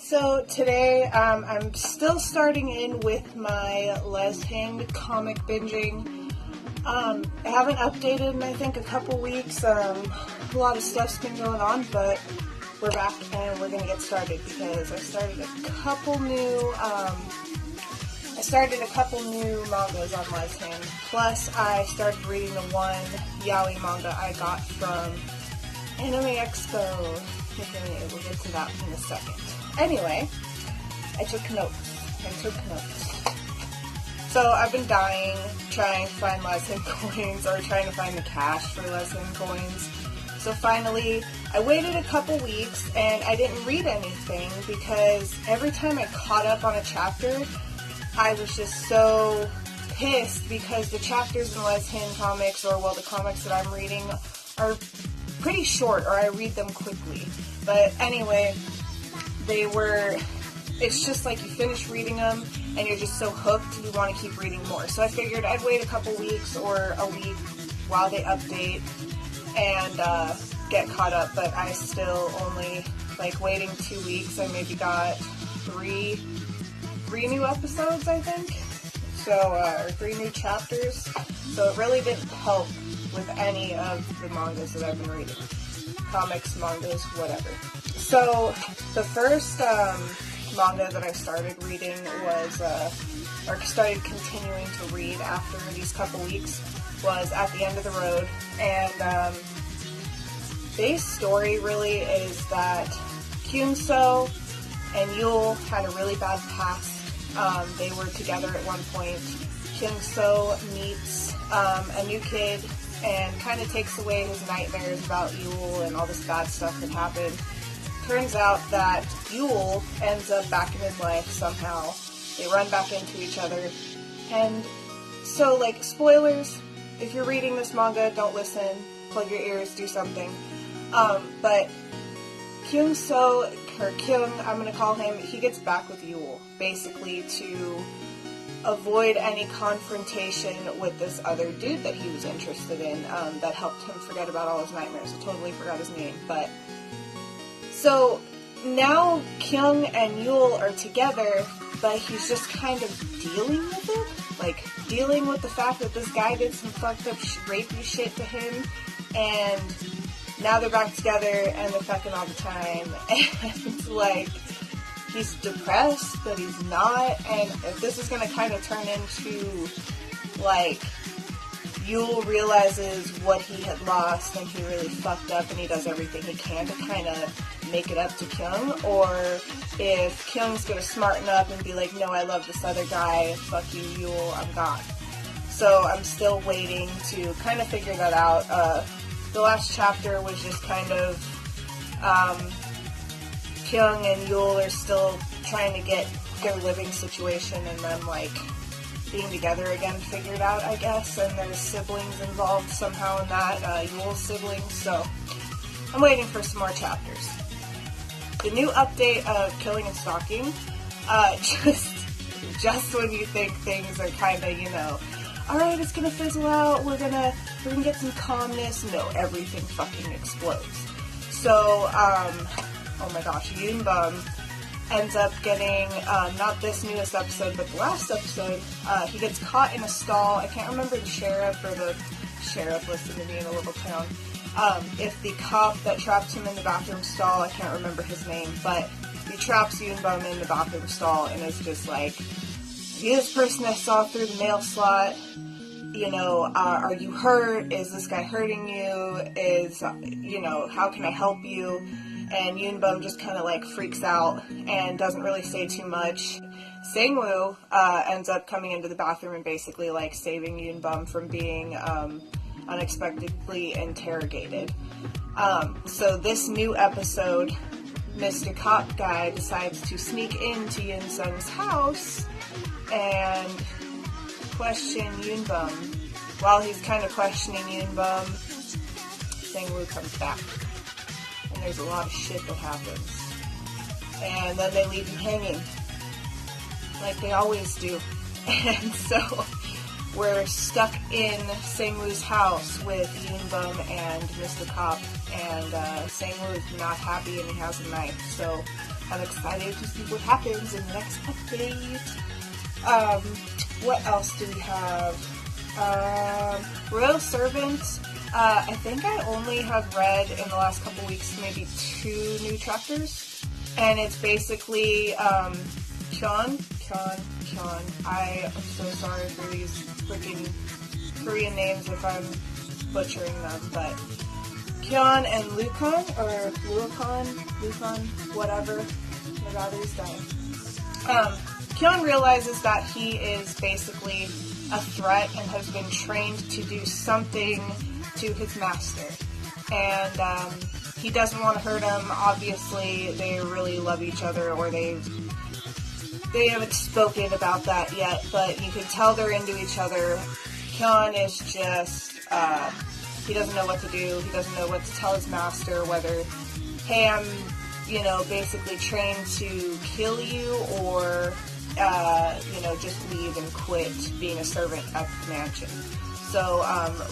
So today, I'm still starting in with my Lezhin comic binging. I haven't updated in I think a couple weeks. A lot of stuff's been going on, but we're back and we're gonna get started because I started a couple new mangas on Lezhin. Plus, I started reading the one Yaoi manga I got from Anime Expo. We'll get to that in a second. Anyway, I took notes. So I've been dying trying to find Lezhin coins or trying to find the cash for Lezhin coins. So finally, I waited a couple weeks and I didn't read anything because every time I caught up on a chapter, I was just so pissed because the chapters in Lezhin comics, or well, the comics that I'm reading, are pretty short, or I read them quickly. But anyway, it's just like you finish reading them and you're just so hooked you want to keep reading more. So I figured I'd wait a couple weeks or a week while they update and get caught up, but I still only, waiting 2 weeks, I maybe got three new episodes, I think, or 3 new chapters, so it really didn't help with any of the mangas that I've been reading. Comics, mangas, whatever. So, the first manga that I started reading or started continuing to read after these couple weeks was At the End of the Road, and base story really is that Kyung-soo and Yul had a really bad past. They were together at one point. Kyung-soo meets a new kid and kind of takes away his nightmares about Yul and all this bad stuff that happened. Turns out that Yul ends up back in his life somehow. They run back into each other. And so, spoilers, if you're reading this manga, don't listen, plug your ears, do something. But Kyung-soo, or Kyung, I'm going to call him, he gets back with Yul, basically to avoid any confrontation with this other dude that he was interested in, that helped him forget about all his nightmares. I totally forgot his name, but... So, now Kyung and Yul are together, but he's just kind of dealing with it. Dealing with the fact that this guy did some fucked up rapey shit to him, and now they're back together, and they're fucking all the time, and, he's depressed, but he's not, and this is gonna kind of turn into, Yul realizes what he had lost, and he really fucked up, and he does everything he can to kind of make it up to Kyung, or if Kyung's gonna smarten up and be like, no, I love this other guy, fuck you, Yul, I'm gone. So I'm still waiting to kind of figure that out. The last chapter was just kind of, Kyung and Yul are still trying to get their living situation and them, being together again figured out, I guess, and there's siblings involved somehow in that, Yul's siblings, so I'm waiting for some more chapters. The new update of Killing and Stalking, just when you think things are kind of, alright, it's gonna fizzle out, we're gonna get some calmness. No, everything fucking explodes. So, oh my gosh, Yunbum ends up getting, not this newest episode, but the last episode, he gets caught in a stall. I can't remember the sheriff, listen to me in a little town. If the cop that trapped him in the bathroom stall, I can't remember his name, but he traps Yunbum in the bathroom stall and is just this person I saw through the mail slot, are you hurt? Is this guy hurting you? How can I help you? And Yunbum just kind of freaks out and doesn't really say too much. Sangwoo ends up coming into the bathroom and basically saving Yunbum from being unexpectedly interrogated. So this new episode, Mr. Cop Guy decides to sneak into Yun-sung's house and question Yunbum. While he's kind of questioning Yunbum, Sangwoo comes back. And there's a lot of shit that happens. And then they leave him hanging. Like they always do. And so we're stuck in Sangwoo's house with Yunbum and Mr. Cop, and Sangwoo is not happy and he has a knife. So I'm excited to see what happens in the next update. What else do we have? Royal Servant. I think I only have read in the last couple weeks maybe 2 new chapters. And it's basically, Kyon. I am so sorry for these freaking Korean names if I'm butchering them, but Kyon and Lucan, or Lucan, whatever. My battery's dying. Kyon realizes that he is basically a threat and has been trained to do something to his master. And he doesn't want to hurt him. Obviously, they really love each other, or they haven't spoken about that yet, but you can tell they're into each other. Kyon is just, he doesn't know what to do. He doesn't know what to tell his master, whether, hey, I'm, basically trained to kill you, or, just leave and quit being a servant at the mansion. So,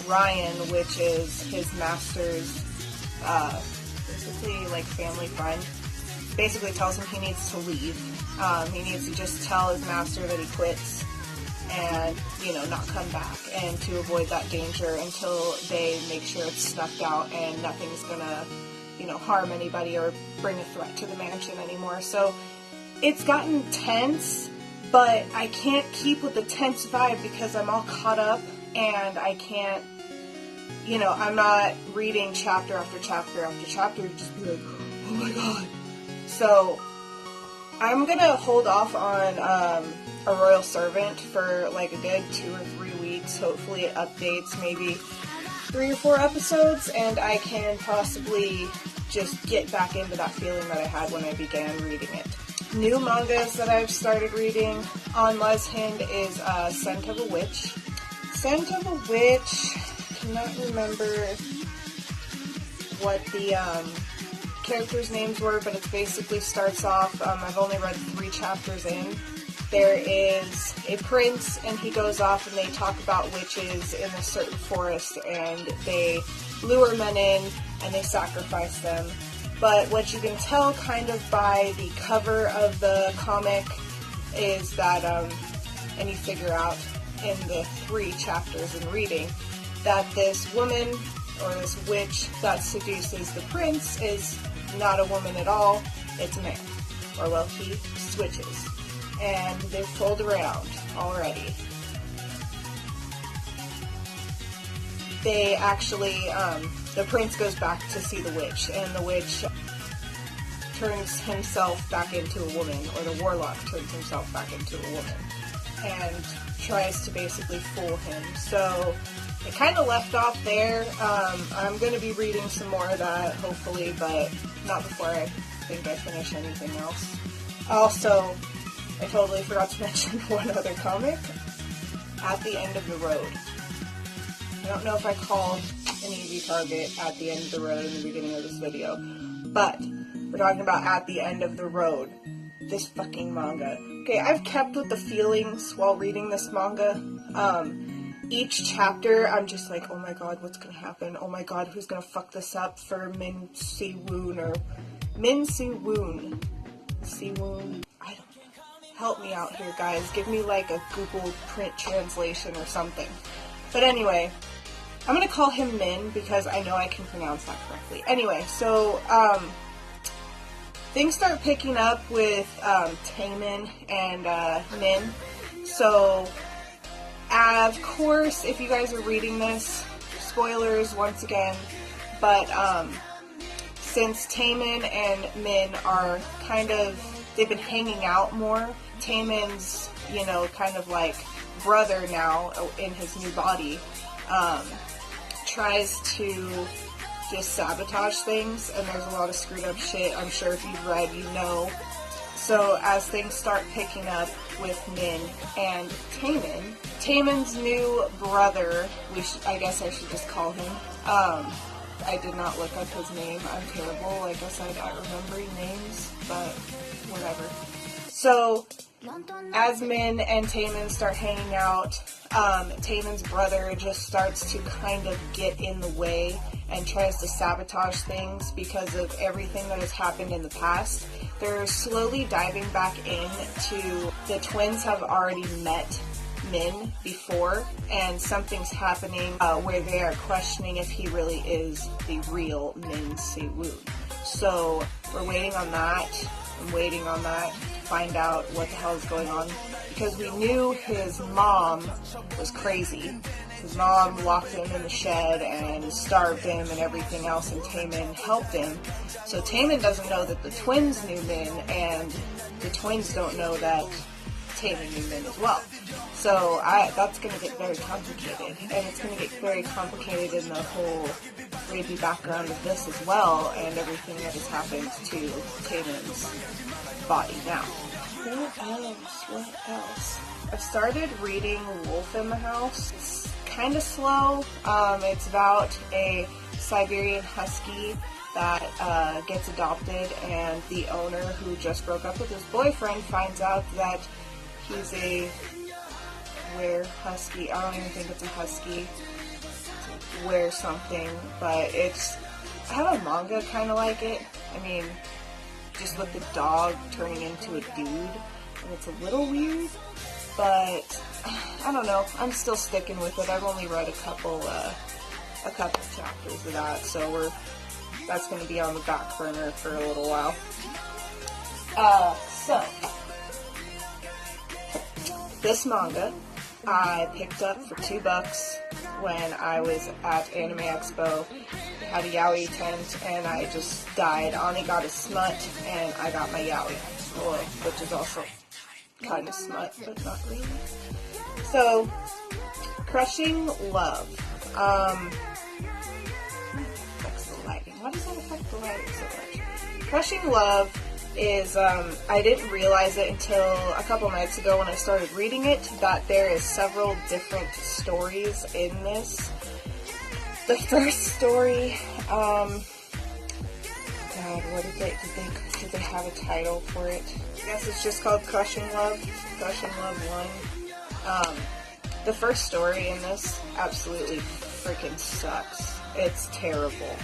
Ryan, which is his master's, basically, like, family friend, basically tells him he needs to leave. He needs to just tell his master that he quits and, not come back, and to avoid that danger until they make sure it's snuffed out and nothing's gonna, harm anybody or bring a threat to the mansion anymore. So it's gotten tense, but I can't keep with the tense vibe because I'm all caught up and I can't, I'm not reading chapter after chapter after chapter, just be like, oh my god. So I'm gonna hold off on a Royal Servant for like a good 2 or 3 weeks. Hopefully it updates maybe 3 or 4 episodes, and I can possibly just get back into that feeling that I had when I began reading it. New mangas that I've started reading on Lezhin is Scent of a Witch. Scent of a Witch, I cannot remember what the characters' names were, but it basically starts off, I've only read 3 chapters in. There is a prince, and he goes off and they talk about witches in a certain forest, and they lure men in and they sacrifice them. But what you can tell kind of by the cover of the comic is that, and you figure out in the 3 chapters in reading, that this woman, or this witch that seduces the prince, is not a woman at all, it's a man. Or, well, he switches. And they've fooled around already. They actually, the prince goes back to see the witch, and the witch turns himself back into a woman, or the warlock turns himself back into a woman, and tries to basically fool him. So it kind of left off there. I'm going to be reading some more of that, hopefully, but not before I think I finish anything else. Also, I totally forgot to mention one other comic, At the End of the Road. I don't know if I called an easy target At the End of the Road in the beginning of this video, but we're talking about At the End of the Road. This fucking manga. Okay, I've kept with the feelings while reading this manga. Each chapter, I'm just like, oh my god, what's gonna happen? Oh my god, who's gonna fuck this up for Min Si-woon, or Min Si-woon? Si-woon? I don't know. Help me out here, guys. Give me like a Google print translation or something. But anyway, I'm gonna call him Min because I know I can pronounce that correctly. Anyway, so, things start picking up with Taemin and Min. So, of course, if you guys are reading this, spoilers once again, but since Taemin and Min are kind of, they've been hanging out more, Taemin's, kind of like brother now in his new body, tries to just sabotage things, and there's a lot of screwed up shit. I'm sure if you've read, you know. So as things start picking up with Min and Taemin, Taemin's new brother, I guess I should just call him, I did not look up his name. I'm terrible, like I said, at remembering names, but whatever. So as Min and Taemin start hanging out, Taemin's brother just starts to kind of get in the way and tries to sabotage things because of everything that has happened in the past. They're slowly diving back into, the twins have already met Min before, and something's happening where they are questioning if he really is the real Min Se-woon. So we're waiting on that. I'm waiting on that to find out what the hell is going on, because we knew his mom was crazy. His mom locked him in the shed and starved him and everything else, and Taemin helped him. So Taemin doesn't know that the twins knew Min, and the twins don't know that Taemin knew Min as well. So that's going to get very complicated, and it's going to get very complicated in the whole rapey background of this as well, and everything that has happened to Taemin's body now. What else? I've started reading Wolf in the House. It's kind of slow. It's about a Siberian Husky that gets adopted, and the owner, who just broke up with his boyfriend, finds out that he's a were-husky. I don't even think it's a husky. It's a were-something, but it's... I have a manga kind of like it. I mean, just with the dog turning into a dude, and it's a little weird, but I don't know. I'm still sticking with it. I've only read a couple chapters of that, so that's going to be on the back burner for a little while. So this manga I picked up for $2 when I was at Anime Expo. They had a Yaoi tent, and I just died. Ani got a smut, and I got my Yaoi, which is also kind of smut, but not really. So, Crushing Love. Affects the lighting. Why does that affect the lighting so much? Crushing Love is, I didn't realize it until a couple nights ago when I started reading it, that there is several different stories in this. The first story, God, what did they have a title for it? I guess it's just called Crushing Love 1. The first story in this absolutely freaking sucks. It's terrible.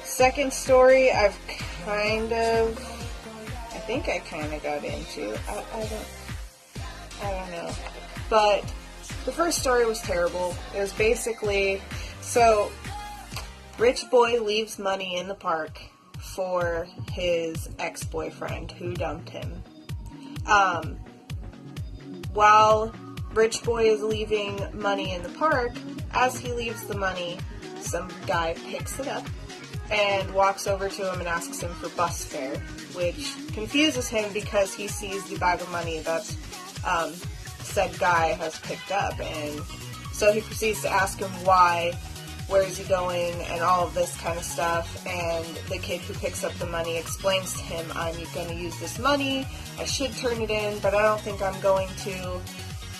Second story, I think I kind of got into. I don't know. But the first story was terrible. It was basically, so rich boy leaves money in the park for his ex-boyfriend who dumped him. While rich boy is leaving money in the park, as he leaves the money, some guy picks it up and walks over to him and asks him for bus fare, which confuses him because he sees the bag of money that said guy has picked up, and so he proceeds to ask him why, where is he going, and all of this kind of stuff, and the kid who picks up the money explains to him, I'm going to use this money, I should turn it in, but I don't think I'm going to,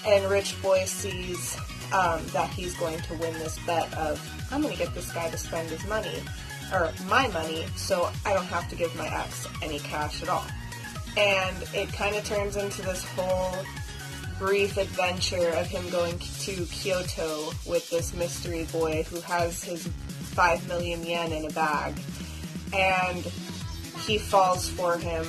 and Rich Boy sees that he's going to win this bet of, I'm going to get this guy to spend his money, or my money, so I don't have to give my ex any cash at all. And it kind of turns into this whole brief adventure of him going to Kyoto with this mystery boy who has his 5 million yen in a bag. And he falls for him.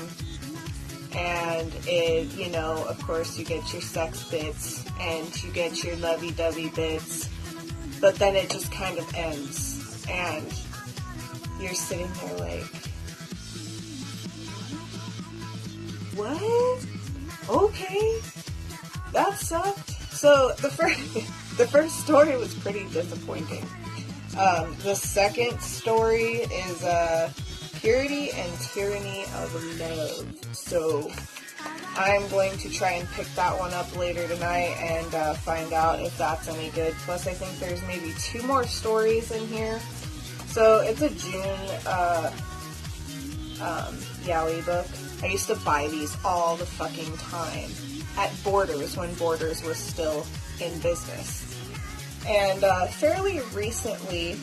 And it, you know, of course you get your sex bits and you get your lovey-dovey bits. But then it just kind of ends. And you're sitting there like, what? Okay. That sucked. So the first story was pretty disappointing. The second story is Purity and Tyranny of Love. So I'm going to try and pick that one up later tonight and find out if that's any good. Plus I think there's maybe 2 more stories in here. So it's a June Yaoi book. I used to buy these all the fucking time at Borders when Borders was still in business. And fairly recently,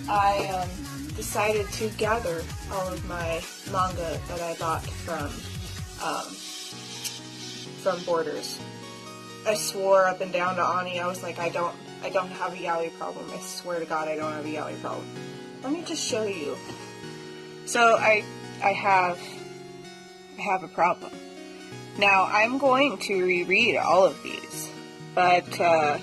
I decided to gather all of my manga that I bought from from Borders. I swore up and down to Ani, I was like, I don't have a yaoi problem. I swear to God I don't have a yaoi problem. Let me just show you. So I have a problem. Now I'm going to reread all of these, but I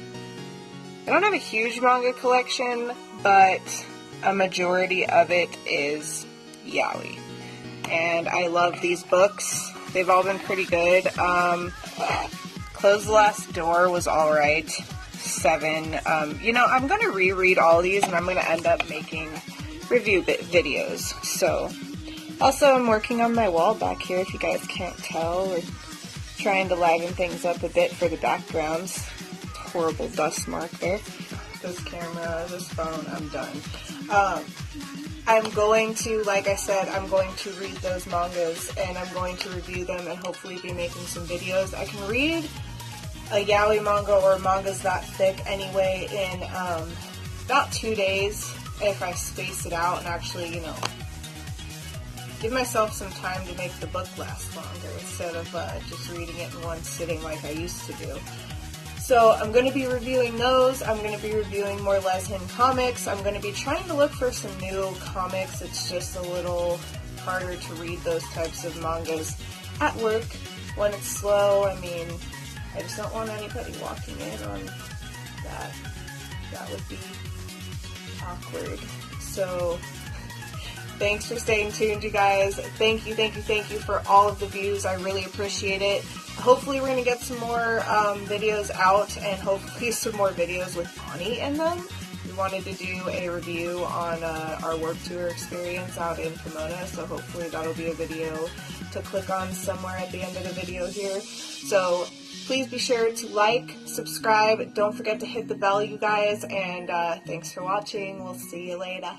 don't have a huge manga collection, but a majority of it is yaoi. And I love these books. They've all been pretty good. Close the Last Door was alright. 7. I'm going to reread all these, and I'm going to end up making review videos. So, also I'm working on my wall back here, if you guys can't tell. We're trying to liven things up a bit for the backgrounds. Horrible dust mark there. This camera, this phone, I'm done. I'm going to, like I said, I'm going to read those mangas, and I'm going to review them and hopefully be making some videos. I can read a yaoi manga or mangas that thick anyway in about 2 days if I space it out and actually, give myself some time to make the book last longer instead of just reading it in one sitting like I used to do. So I'm going to be reviewing those. I'm going to be reviewing more Lezhin comics. I'm going to be trying to look for some new comics. It's just a little harder to read those types of mangas at work when it's slow. I mean, I just don't want anybody walking in on that. That would be awkward. So thanks for staying tuned, you guys. Thank you for all of the views. I really appreciate it. Hopefully we're going to get some more videos out, and hopefully some more videos with Ani in them. We wanted to do a review on our work tour experience out in Pomona, so hopefully that'll be a video to click on somewhere at the end of the video here. So please be sure to like, subscribe, don't forget to hit the bell, you guys, and thanks for watching. We'll see you later.